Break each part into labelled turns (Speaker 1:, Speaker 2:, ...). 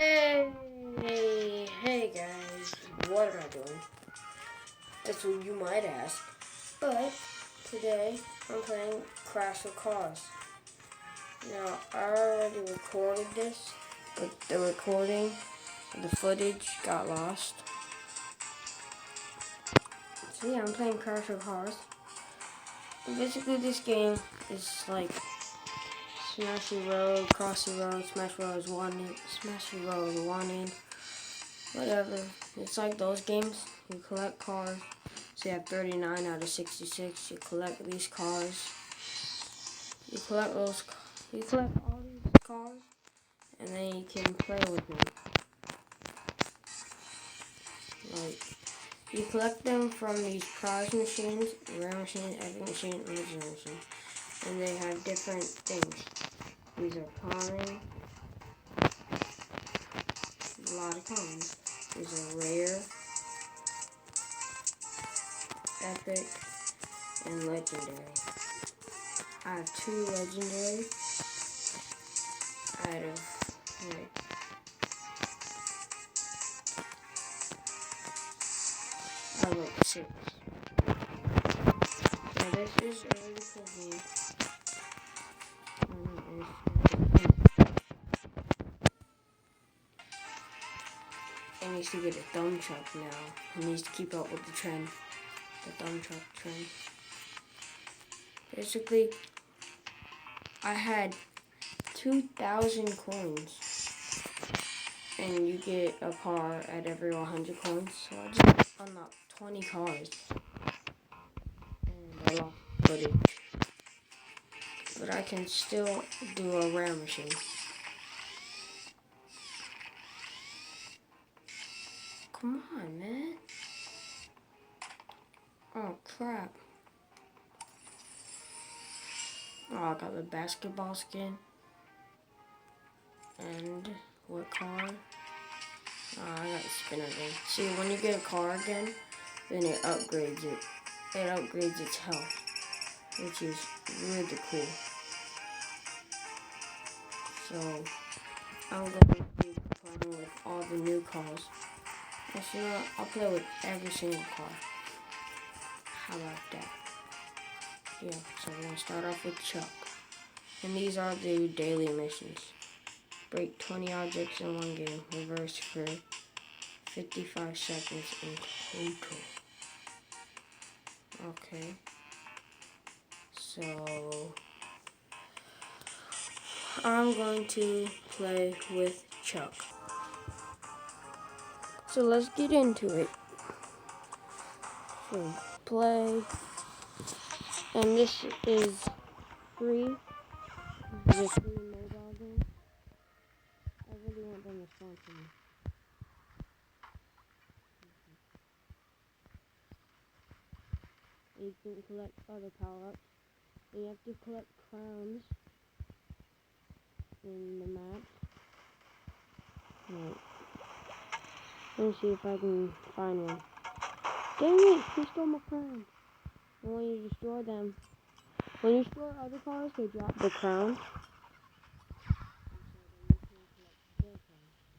Speaker 1: Hey guys, what am I doing? That's what you might ask. But today I'm playing Crash of Cars. Now I already recorded this, but the recording, the footage got lost. So yeah, I'm playing Crash of Cars. And basically this game is like Smashy Road, Crossy Road, Smash Road Wanted, Smashy Road Wanted, whatever. It's like those games. You collect cars. So you have 39 out of 66. You collect these cars. You collect those. You collect all these cars, and then you can play with them. Like you collect them from these prize machines, rare machine, epic machine, original machine, and they have different things. These are common. A lot of common. These are rare, epic, and legendary. I have 2 legendary out of I like 6. Now this is a really cool game. It needs to get a thumb truck now. It needs to keep up with the trend. The thumb truck trend. Basically, I had 2,000 coins. And you get a car at every 100 coins. So I just unlocked 20 cars. And I lost footage. But I can still do a rare machine. Come on, man. Oh, crap. Oh, I got the basketball skin. And what car? Oh, I got the spinner again. See, when you get a car again, then it upgrades it. It upgrades its health, which is really cool. So, I'm going to be playing with all the new cars. Actually, you know what? I'll play with every single car. How about that? Yeah, so we're going to start off with Chuck. And these are the daily missions. Break 20 objects in one game. Reverse for 55 seconds in total. Okay. So, I'm going to play with Chuck. So let's get into it. So, play. And this is free. This is a free mobile game. I really want them to sponsor me. You can collect other power-ups. And you have to collect crowns in the map. Right. Let me see if I can find one. Dang it! He stole my crown. And when you destroy them, when you destroy other cars, they drop the crown.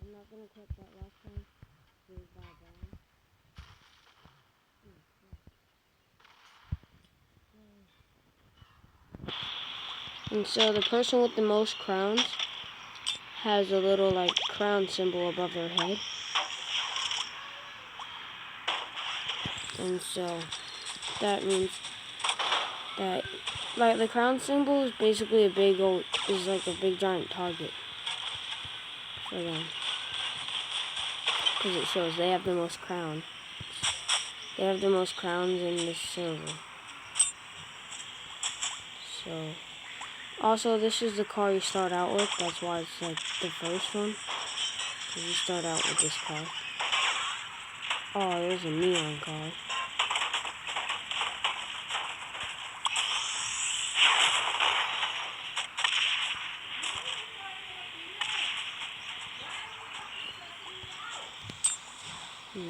Speaker 1: I'm not gonna collect that last time. It was by Brown. And so the person with the most crowns has a little like crown symbol above their head. And so that means that like the crown symbol is basically a big giant target for them. Because it shows they have the most crowns. They have the most crowns in the silver. So also this is the car you start out with. That's why it's like the first one. Because you start out with this car. Oh, there's a neon car.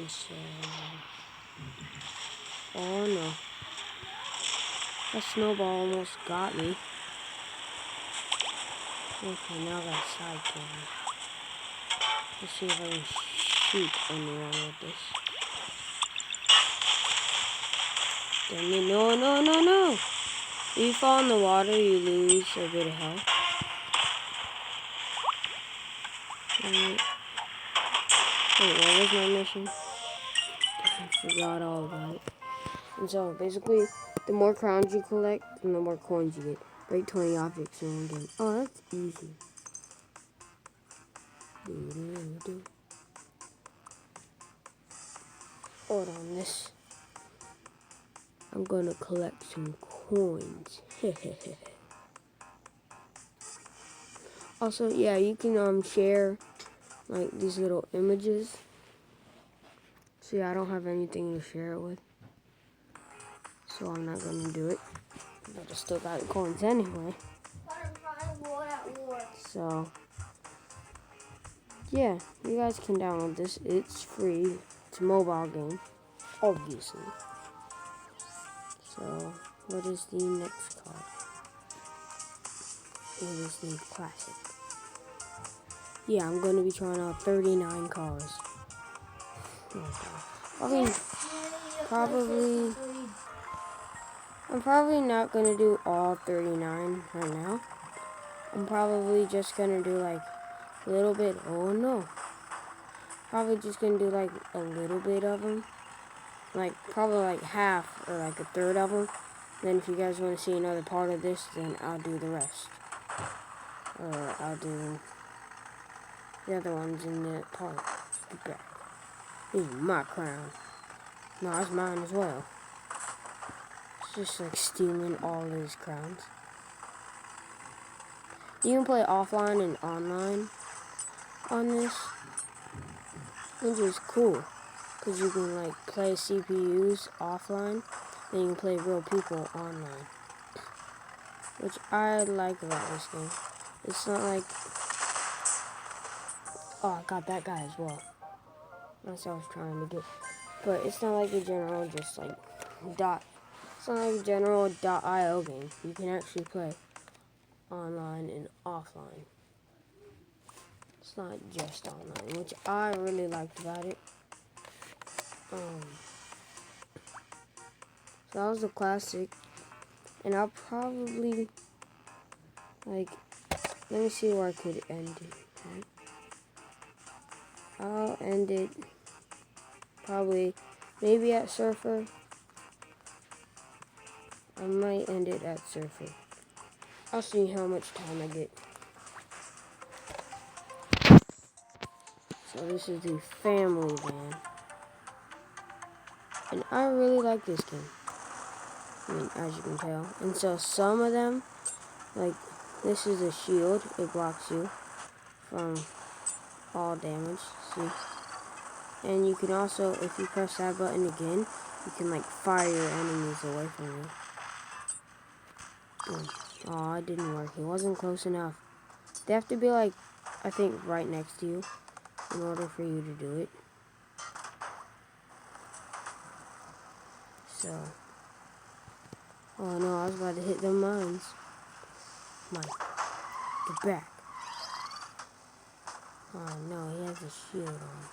Speaker 1: So, oh no. That snowball almost got me. Okay, now I got a side camera. Let's see if I can shoot anyone with this. Damn it, no, no, no, no! If you fall in the water, you lose a bit of health. Wait, what was my mission? I forgot all about it. And so, basically, the more crowns you collect, the more coins you get. Break 20 objects in one game. Oh, that's easy. Hold on, this. I'm gonna collect some coins. Also, yeah, you can share like these little images. See, I don't have anything to share it with, so I'm not gonna do it. But I still got coins anyway. So, yeah, you guys can download this. It's free. It's a mobile game, obviously. So, what is the next card? It is the classic. Yeah, I'm going to be trying out 39 cars. Okay. I'm probably not going to do all 39 right now. I'm probably just going to do like a little bit. Oh no. Probably just going to do like a little bit of them. Like probably like half or like a third of them. Then if you guys want to see another part of this, then I'll do the rest. Or I'll do the other ones in the part. Get back. This is my crown. No, it's mine as well. It's just like stealing all his crowns. You can play offline and online on this, which is cool. Because you can like play CPUs offline, then you can play real people online. Which I like about this game. It's not like... Oh, I got that guy as well. That's what I was trying to do. But it's not like a general just like dot. It's not like a general .io game. You can actually play online and offline. It's not just online, which I really liked about it. So that was the classic. And I'll probably like, let me see where I could end it. Right? I'll end it probably maybe at Surfer. I might end it at Surfer. I'll see how much time I get. So this is the family van. And I really like this game. I mean, as you can tell. And so some of them, like, this is a shield. It blocks you from all damage. See? And you can also, if you press that button again, you can, like, fire your enemies away from you. Boom. Oh, it didn't work. It wasn't close enough. They have to be, like, I think right next to you in order for you to do it. So. Oh no, I was about to hit them mines. Come on. Get back. Oh no, he has a shield on.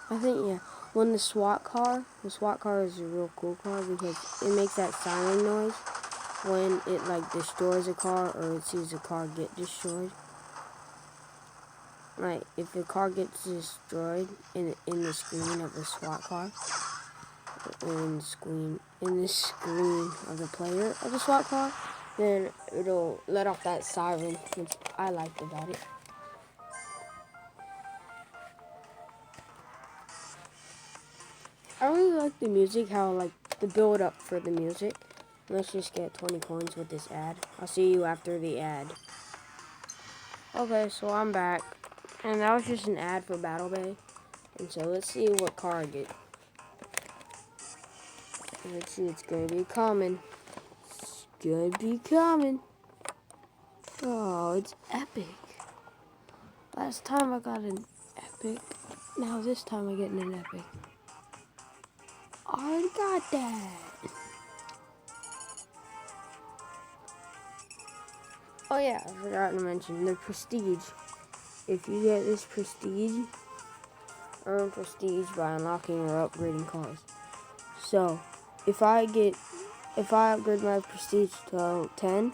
Speaker 1: I think, yeah, when the SWAT car is a real cool car because it makes that siren noise when it, like, destroys a car or it sees a car get destroyed. Like, if the car gets destroyed in the screen of the SWAT car, or in the screen of the player of the SWAT car, then it'll let off that siren, which I liked about it. I really like the music, how, like, the build up for the music. Let's just get 20 coins with this ad. I'll see you after the ad. Okay, so I'm back. And that was just an ad for Battle Bay. And so let's see what car I get. Let's see, it's gonna be common. It's gonna be common. Oh, it's epic. Last time I got an epic. Now this time I get an epic. I already got that. Oh yeah, I forgot to mention the prestige. If you get this prestige, earn prestige by unlocking or upgrading cars. So, if I upgrade my prestige to 10,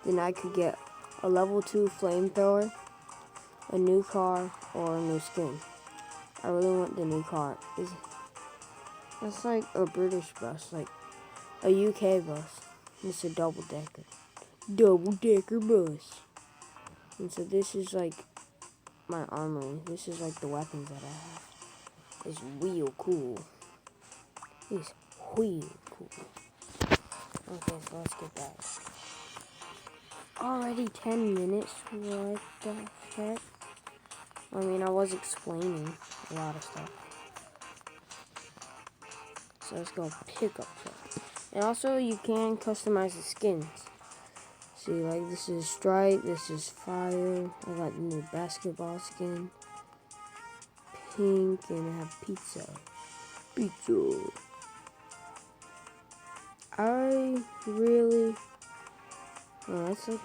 Speaker 1: then I could get a level 2 flamethrower, a new car, or a new skin. I really want the new car. It's like a British bus, like a UK bus. It's a double-decker bus. And so this is like my armory. This is like the weapons that I have. It's real cool. It's real cool. Okay, so let's get that. Already 10 minutes? What the heck? I mean, I was explaining a lot of stuff. So let's go pick up truck. And also, you can customize the skins. See, like this is Stripe, this is Fire. I got the new basketball skin. Pink, and I have Pizza. I really... Oh, that's like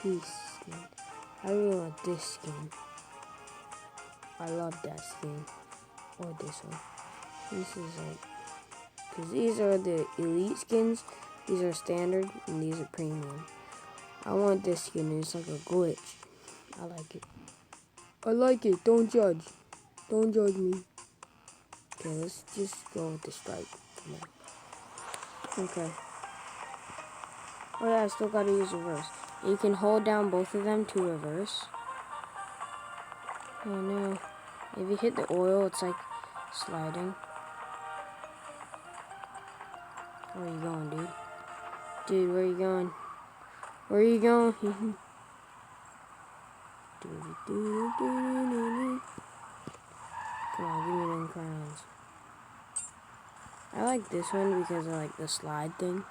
Speaker 1: Peace skin. I really want this skin. I love that skin. Or this one. This is like... Because these are the elite skins. These are standard, and these are premium. I want this skin. It's like a glitch. I like it. I like it. Don't judge. Don't judge me. Okay, let's just go with the Stripe. Come on. Okay. Oh yeah, I still gotta use reverse. You can hold down both of them to reverse. Oh no. If you hit the oil, it's like sliding. Where are you going, dude? Dude, where are you going? Where are you going? Come on, give me them crowns. I like this one because I like the slide thing.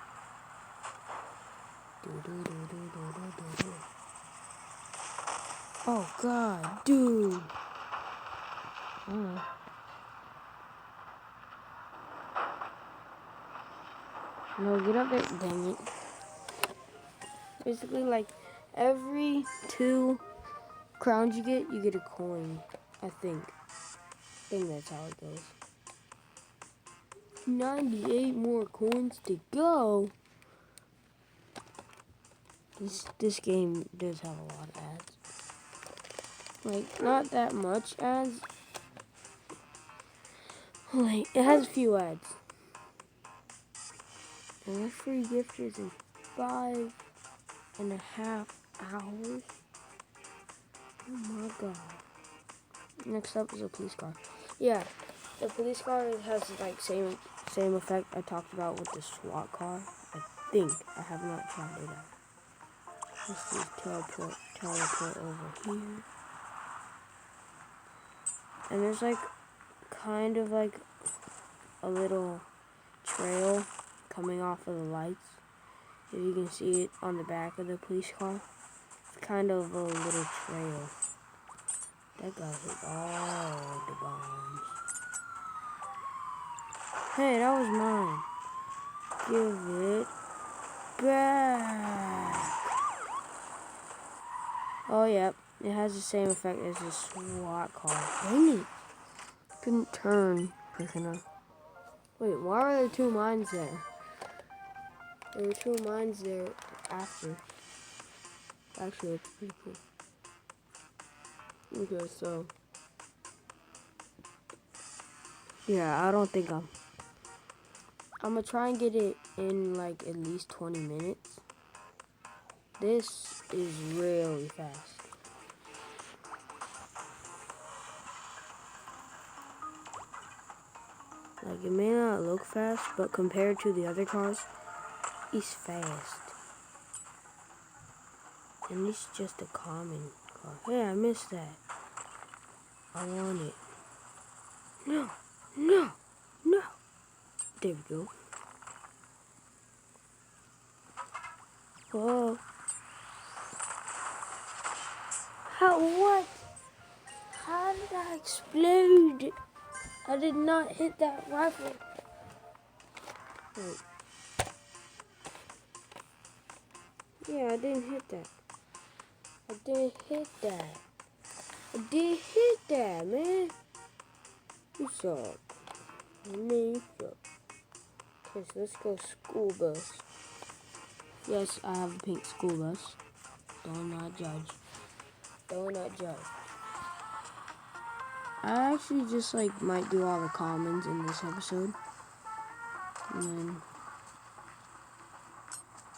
Speaker 1: Oh god, dude. No, get up there, dang it. Basically, like, every 2 crowns you get a coin, I think. I think that's how it goes. 98 more coins to go. This game does have a lot of ads. Like, not that much ads. Like, it has a few ads. And the free gifters in 5.5 hours. Oh my god. Next up is a police car. Yeah, the police car has like same effect I talked about with the SWAT car. I think. I have not tried it out. Let's just teleport over here. And there's like kind of like a little trail coming off of the lights. If you can see it on the back of the police car. It's kind of a little trail. That guy hit all the bombs. Hey, that was mine. Give it back. Oh, yep. It has the same effect as the SWAT car. Dang it. Couldn't turn quick enough. Wait, why are there 2 mines there? There were 2 mines there after. Actually, it's pretty cool. Okay, so. Yeah, I don't think I'm gonna try and get it in like at least 20 minutes. This is really fast. Like, it may not look fast, but compared to the other cars, it's fast. And it's just a common car. Hey, I missed that. I want it. No, no, no. There we go. Whoa. How, what? How did I explode? I did not hit that rifle. Wait. Yeah, I didn't hit that. I didn't hit that. I did hit that, man. You suck. Man, you suck. Okay, so let's go school bus. Yes, I have a pink school bus. Do not judge. Do not judge. I actually just might do all the commons in this episode. And then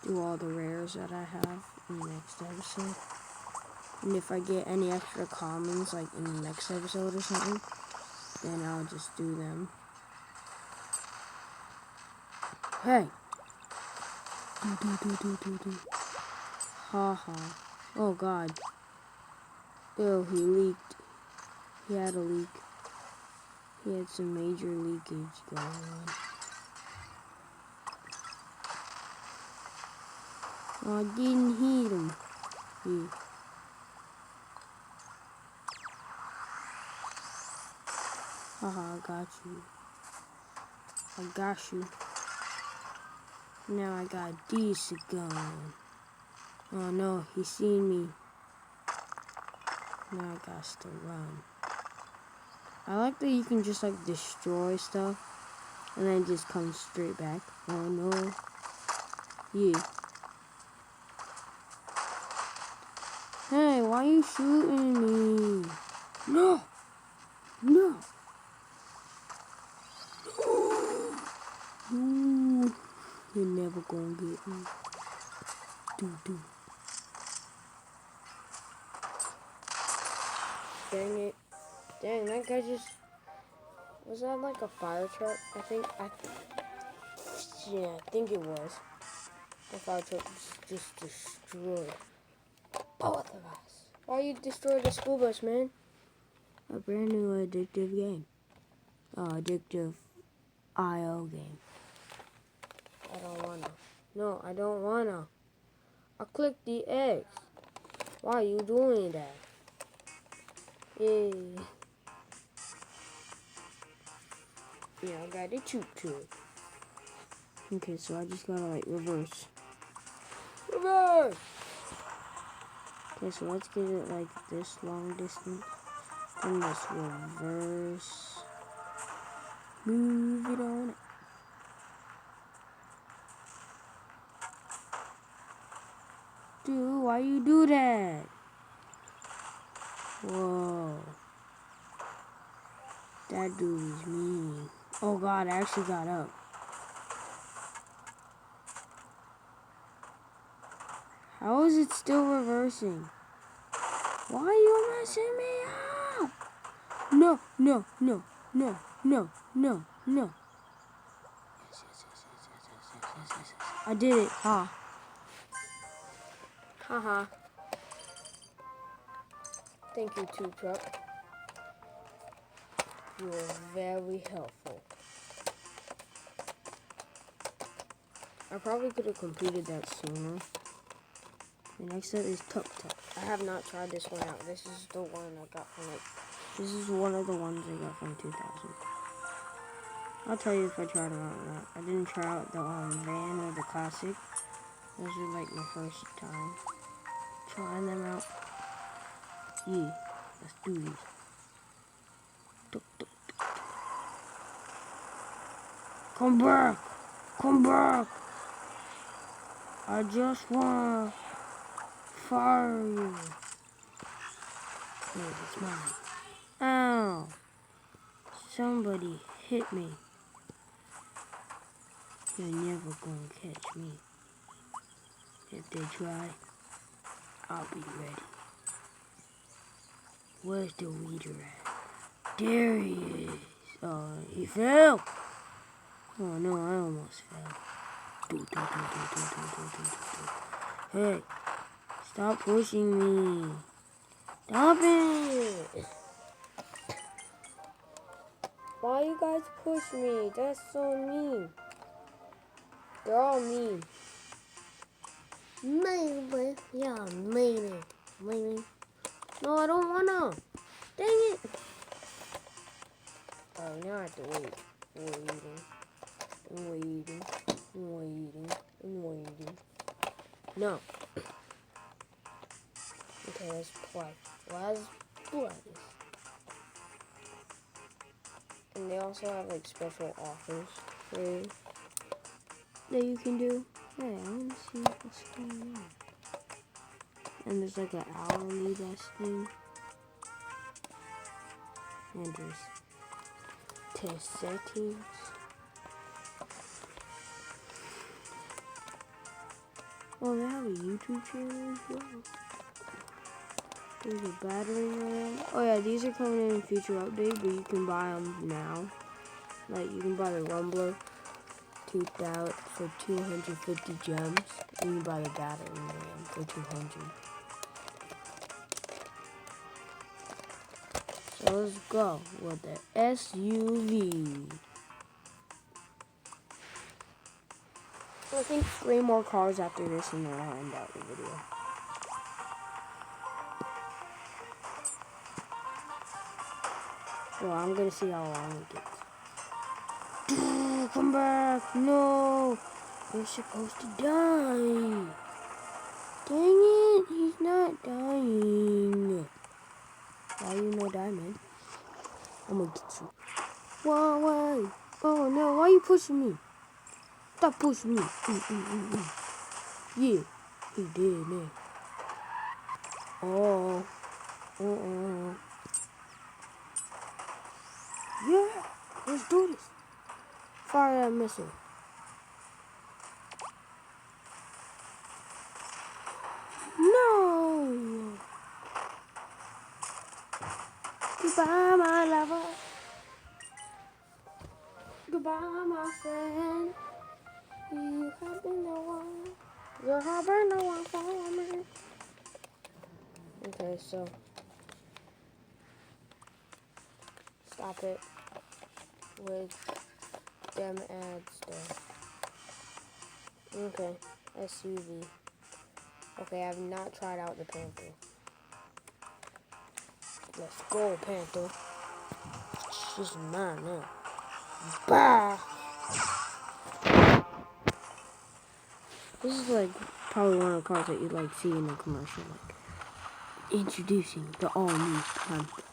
Speaker 1: do all the rares that I have in the next episode. And if I get any extra commons in the next episode or something, then I'll just do them. Hey! Do. Ha ha. Oh god. Ew, he leaked. He had a leak. He had some major leakage going on. Oh, I didn't hit him. Yeah. Haha, I got you. I got you. Now I got this gun. Oh no, he seen me. Now I got to run. I like that you can just destroy stuff and then just come straight back. Oh no. Yeah. Hey, why are you shooting me? No! No! Ooh, you're never gonna get me. Do. Dang it. Dang, that guy just... Was that a fire truck? I think it was. The fire truck just destroyed both of us. Why you destroy the school bus, man? A brand new addictive game. Addictive IO game. I don't wanna. No, I don't wanna. I clicked the X. Why are you doing that? Yeah. Yeah, I got a toot. Okay, so I just gotta reverse. Reverse! Okay, so let's get it this long distance. Then let's reverse. Move it on. Dude, why you do that? Whoa. That dude is mean. Oh god, I actually got up. How is it still reversing? Why are you messing me up? No. Yes. I did it. Ha. Haha. Thank you, Two Truck. You were very helpful. I probably could have completed that sooner. The next set is Tuk Tuk. I have not tried this one out. This is the one I got from this is one of the ones I got from 2000. I'll tell you if I tried them out or not. I didn't try out the van or the classic. Those are my first time trying them out. Yeah, let's do these. Tuk Tuk. Come back. I just wanna fire you. Wait, it's mine. Ow! Somebody hit me. You're never gonna catch me. If they try, I'll be ready. Where's the leader at? There he is. Oh, he fell. Oh no, I almost fell. Hey, stop pushing me. Stop it. Why you guys push me? That's so mean. They're all mean. Mean. Yeah, mean. No, I don't wanna. Dang it. Alright, now I have to wait. Waiting. No. Okay, let's play. Let's play. And they also have like special offers that you can do. Hey, I want to see what's going on. And there's like an hourly best thing. And there's test settings. Oh, they have a YouTube channel as well. There's a battering ram. Oh yeah, these are coming in future update, but you can buy them now. Like you can buy the Rumbler 2000 for 250 gems, and you buy the battering ram for 200. So let's go with the SUV. I think 3 more cars after this, and then I'll end out the video. Well, I'm gonna see how long it gets. Come back! No! You're supposed to die! Dang it! He's not dying! Why you no diamond? I'm gonna get you. Why? Oh no! Why are you pushing me? Stop pushing me! Yeah, he did, man. Oh. Yeah, let's do this. Fire that missile. No. Goodbye, my lover. Goodbye, my friend. You have been the one. You have been the one for me. Okay, so stop it with them ad stuff. Okay, SUV. Okay, I've not tried out the Panther. Let's go, Panther. She's mine now. Bah! This is like probably one of the cars that you like see in the commercial, like introducing the all-new Panther.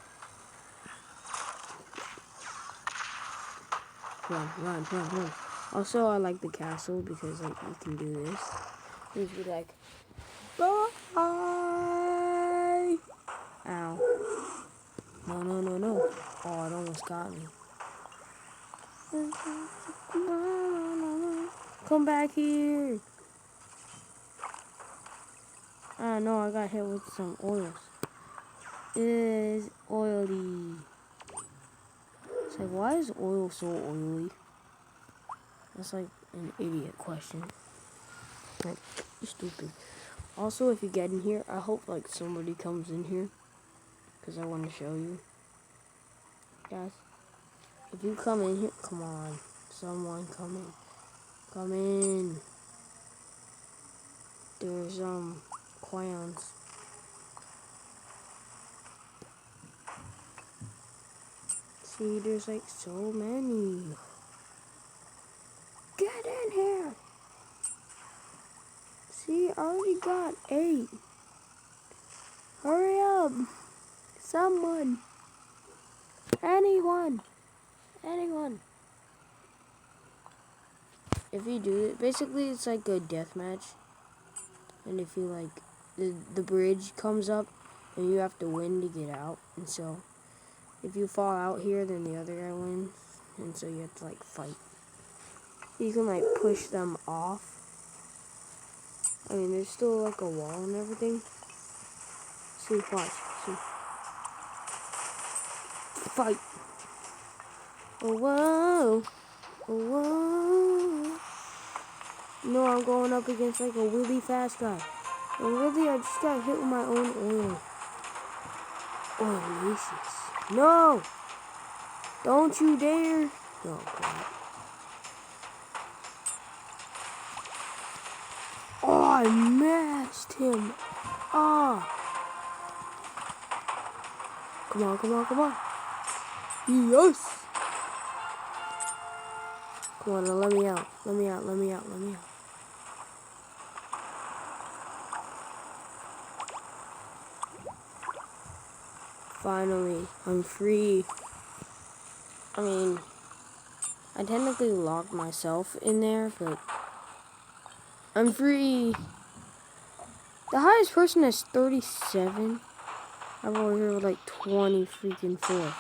Speaker 1: Run. Also, I like the castle because like you can do this. You can be like, bye. Ow. No. Oh, it almost got me. Come back here. I don't know, I got hit with some oils. It is oily. It's like, why is oil so oily? That's like an idiot question. Like, stupid. Also, if you get in here, I hope like somebody comes in here. Because I want to show you. Guys, if you come in here, come on. Someone come in. Come in. There's, clowns. See, there's like so many. Get in here. See, I already got 8. Hurry up. Someone. Anyone. If you do it, basically it's like a death match. And if you like, the bridge comes up and you have to win to get out. And so, if you fall out here, then the other guy wins. And so you have to like fight. You can like push them off. I mean, there's still like a wall and everything. See, watch. See. Fight. Oh, whoa. No, I'm going up against like a really fast guy. And really, I just got hit with my own oil. Oilicious. No! Don't you dare! Oh, God. Oh, I mashed him. Ah. Come on. Yes. Come on, now let me out. Let me out, let me out, let me out. Finally, I'm free. I mean, I technically locked myself in there, but I'm free. The highest person is 37. I'm over here with like 20 freaking 4.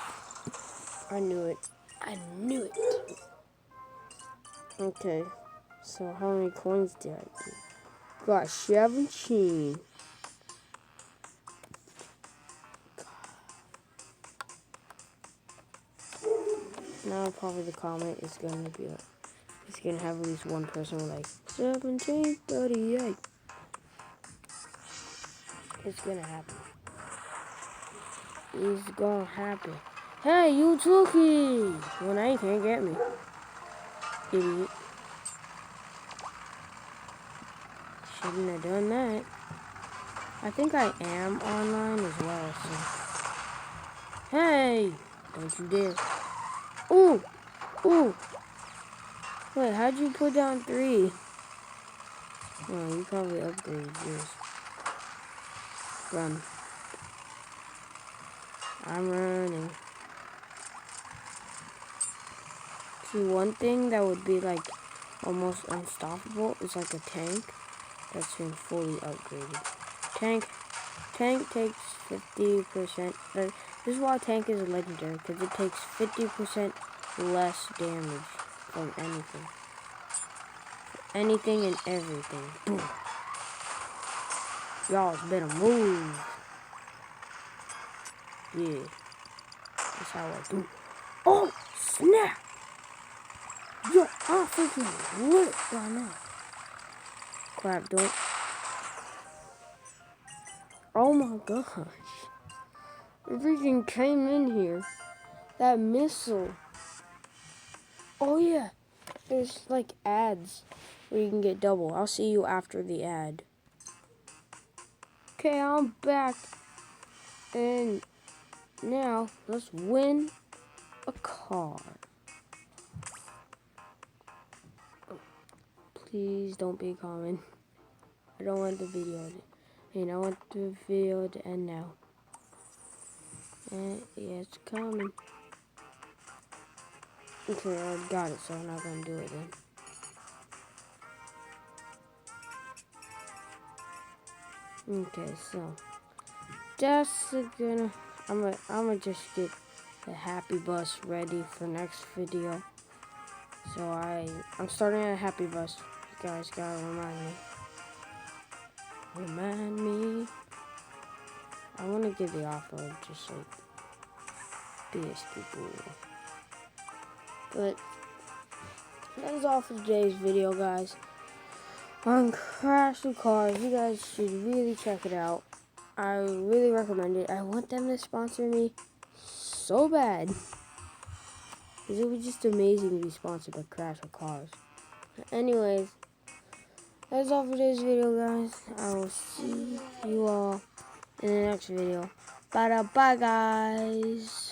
Speaker 1: I knew it. I knew it. Okay, so how many coins did I do? Got 17. Now probably the comment is going to be like, it's going to have at least one person with like 1738. It's going to happen. It's going to happen. Hey, you took it! Well, now you can't get me. Idiot. Shouldn't have done that. I think I am online as well, so. Hey! Don't you dare. Ooh! Ooh! Wait, how'd you put down 3? Oh, you probably upgraded yours. Run. I'm running. See, one thing that would be like almost unstoppable is like a tank that's been fully upgraded. Tank takes 50%. This is why tank is legendary, because it takes 50% less damage from anything. Anything and everything. Boom. Y'all better move. Yeah. That's how I do. Oh, snap! Yo, I'm freaking lit right now. Crap, don't. Oh my gosh. It freaking came in here. That missile. Oh yeah. There's like ads where you can get double. I'll see you after the ad. Okay, I'm back. And now let's win a car. Please don't be common. I don't want the video to, I want the video to end now. And yeah, it's coming. Okay, I got it, so I'm not gonna do it then. Okay, so that's gonna. I'm gonna just get the happy bus ready for next video. So I'm starting at a happy bus. You guys gotta remind me. Remind me. I want to give the off-road just like people. But that is all for today's video, guys. On Crash the Cars, you guys should really check it out. I really recommend it. I want them to sponsor me so bad. Because it was just amazing to be sponsored by Crash the Cars. Anyways, that's all for today's video, guys. I will see you all in the next video. Bye, guys.